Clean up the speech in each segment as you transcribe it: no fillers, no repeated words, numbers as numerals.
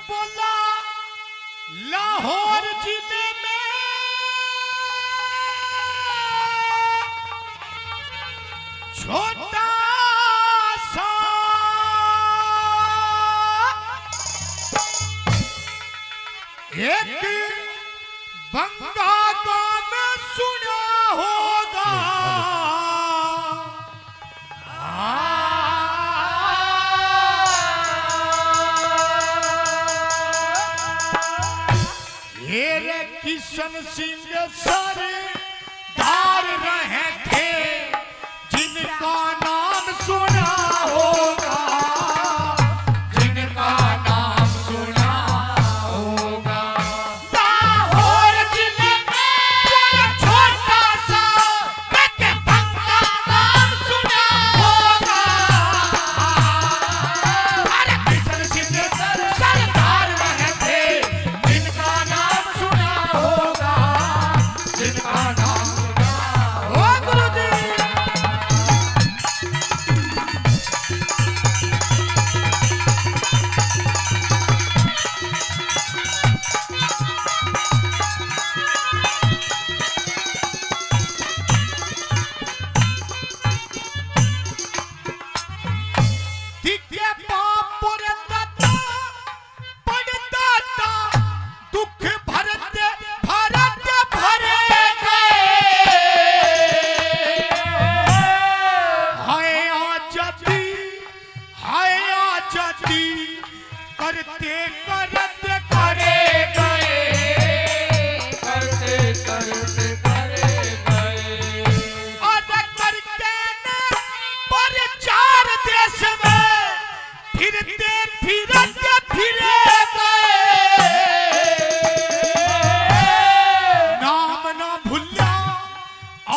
बोला लाहौर जिले में छोटा सा एक बंगा गाँव में सुना होगा। ये किशन सिंह सरदार रहे थे जिनका नाम सुना होगा, जिनका नाम सुना होगा। लाहौर जिले में छोटा सा एक बंगा नाम सुना होगा। अरे किशन सिंह सरदार रहे थे जिनका नाम सुना होगा, जिनका नाम सुना हो गुरुजी। दिखे पापुर दाता पड़ता था दुख भरते भरते भरे गए। हाय आजादी करते करते करे गए, करते करते करे गए। और करके ने प्रचार देश में फिरते फिरते फिरे गए। नाम ना भूला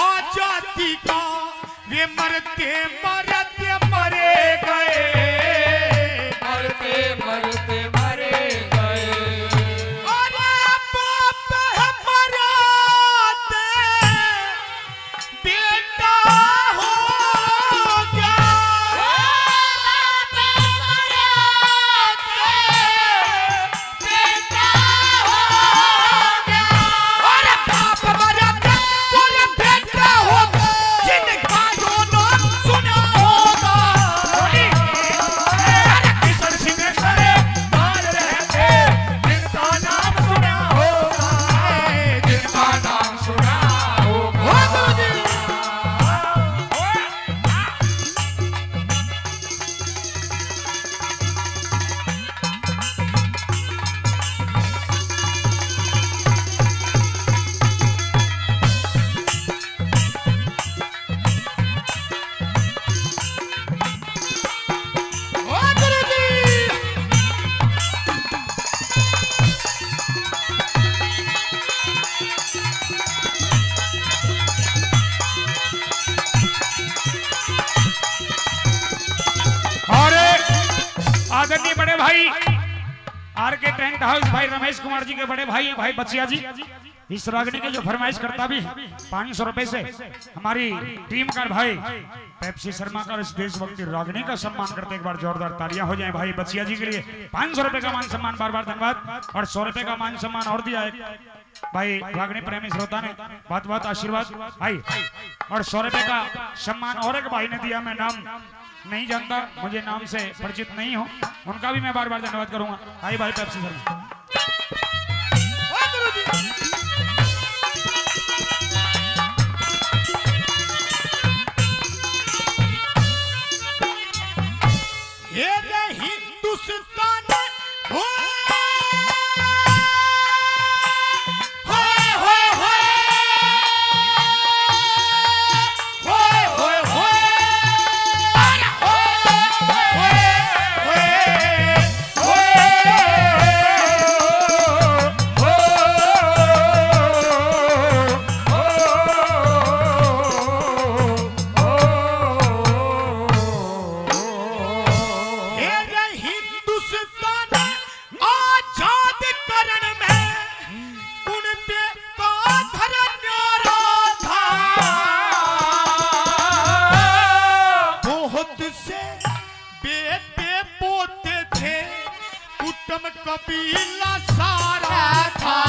आजादी का वे मरते मरते मरे गए, मरते मरते मरे गए। अरे बाप हमारा बेटा हो गया, बेटा हो गया। अरे बाप हमारा बोले बेटा हो जिनका जो नाम सुना होगा। अरे किशन सिंह सरदार रहे थे जिनका नाम सुना होगा, जिनका नाम सुना होगा। आदरणीय बड़े भाई आर के टेंट हाउस भाई रमेश कुमार जी के बड़े भाई हैं भाई बचिया जी। इस रागनी के जो फरमाइश करता भी 500 रुपए से हमारी टीम का भाई पेप्सी शर्मा का इस देशभक्ति रागनी का सम्मान करते एक बार जोरदार तालियां हो जाए भाई बचिया जी के लिए। 500 रुपए का मान सम्मान बार बार धन्यवाद। और 100 रुपए का मान सम्मान और दिया है भाई रागनी प्रेमी श्रोता ने, बहुत बहुत आशीर्वाद भाई। और 100 रुपए का सम्मान और एक भाई ने दिया, मैं नाम नहीं जानता, मुझे नाम से परिचित नहीं हूं, उनका भी मैं बार बार धन्यवाद करूंगा। भाई भाई पेप्सी शर्मा। ये हिंदुस्तान हो कुटुंब कबीला सारा था,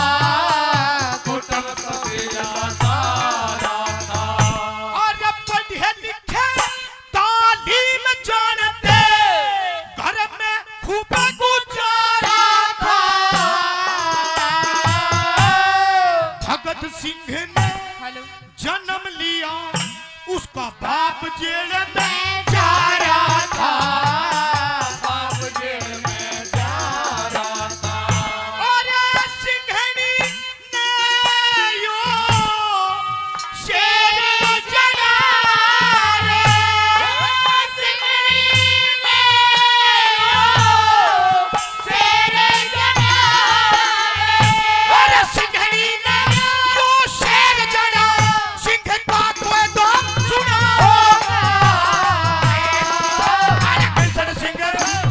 कुटुंब कबीला सारा था। और पढ़े लिखे तालीम जानते घर में खूब गुजारा था। भगत सिंह ने जन्म लिया, उसका बाप जेल में जा रहा था, बाप जेल में जा रहा था। और सिंघनी ने यो शेर जगा रे, सिंघनी ने यो शेर जगा रे। और सिंघनी ने यो शेर जगा, सिंह का कोई दम सुना होगा। अरे कृष्ण सिंह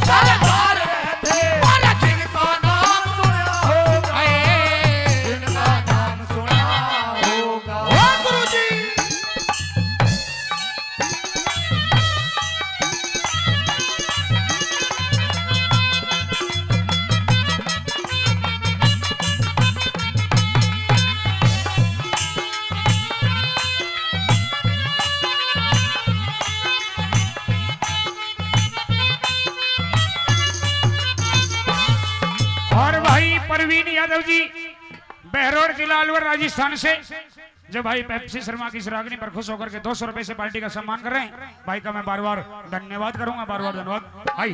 सरदार रहते, और जिनका नाम सुना होगा, जिनका नाम सुना होगा। ओ गुरुजी और भाई परवीन यादव जी बहरोड जिला अलवर राजस्थान से, जो भाई पेप्सी शर्मा की श्रागनी पर खुश होकर के 200 रुपए से पार्टी का सम्मान कर रहे हैं, भाई का मैं बार बार धन्यवाद करूंगा, बार बार धन्यवाद भाई।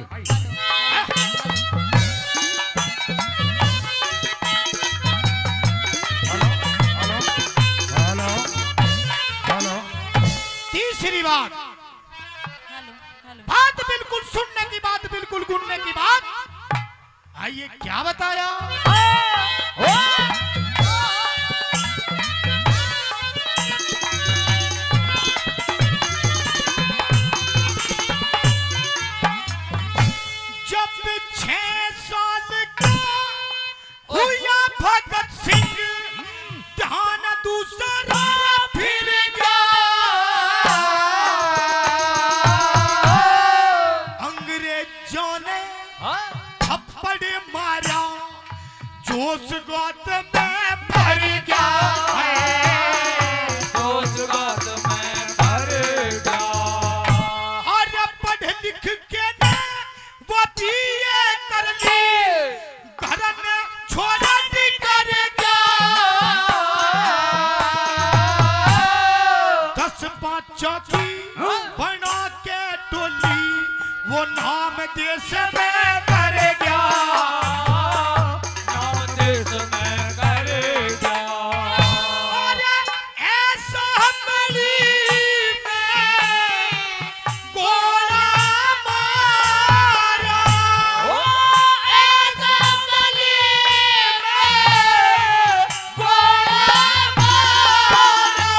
Hello hello. तीसरी बात, हेलो बात बिल्कुल सुनने की बात, बिल्कुल गुनने की बात। आइए क्या बताया। जब 6 साल का हुआ भगत सिंह, ध्यान दूसरा फिर गया। अंग्रेजों ने थप्पड़ मारा, जोश गोद में भर गया, जोश गोद में भर गया। और पढ़ लिख के ने वो बीए कर ली, घर ने छोड़ा नहीं कर गया। 10-5 चौकी बना के टोली, वो नाम देश में कर गया, नाम देश में कर गया। और ऐसा हमली में गोला मारा, ऐसा हमली में गोला मारा।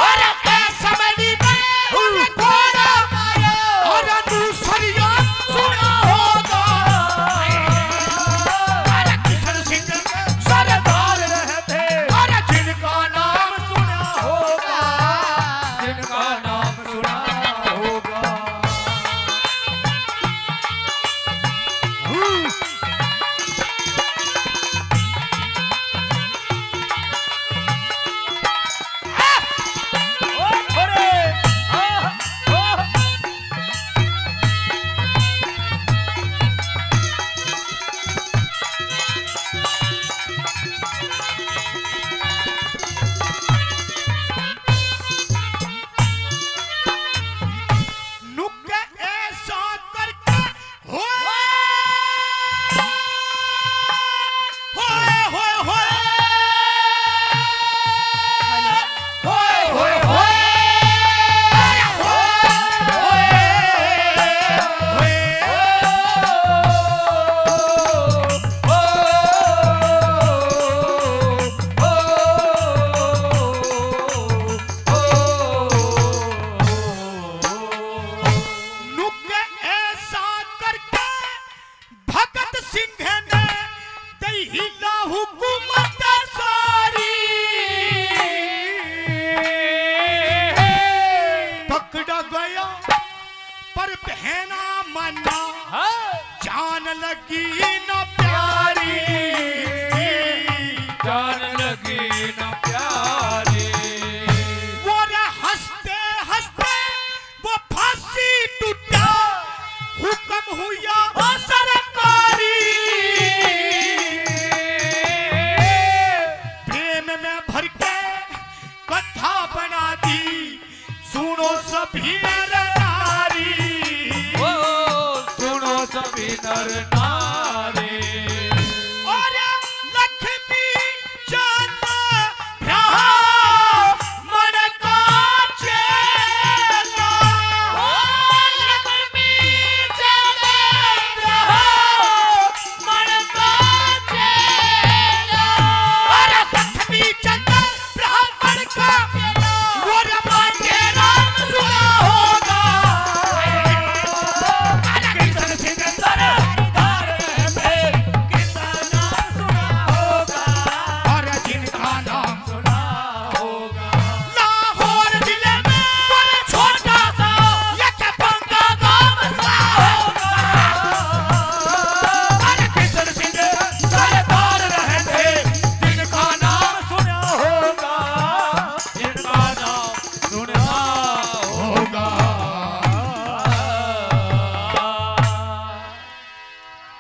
और ऐसा हमली में गोला मारा, और दूसरिया सुना होगा। अरे कृष्ण सिंह सरदार रहते, और जिनका नाम सुना होगा, जिनका नाम सुना होगा। नुक ऐसा करके होए होए होए होए होए होए होए नुक ऐसा करके भगत सिंह ने दहिला हुकूमत सारी, पकड़ा गया पर बहना मना, जान लगी न प्यारी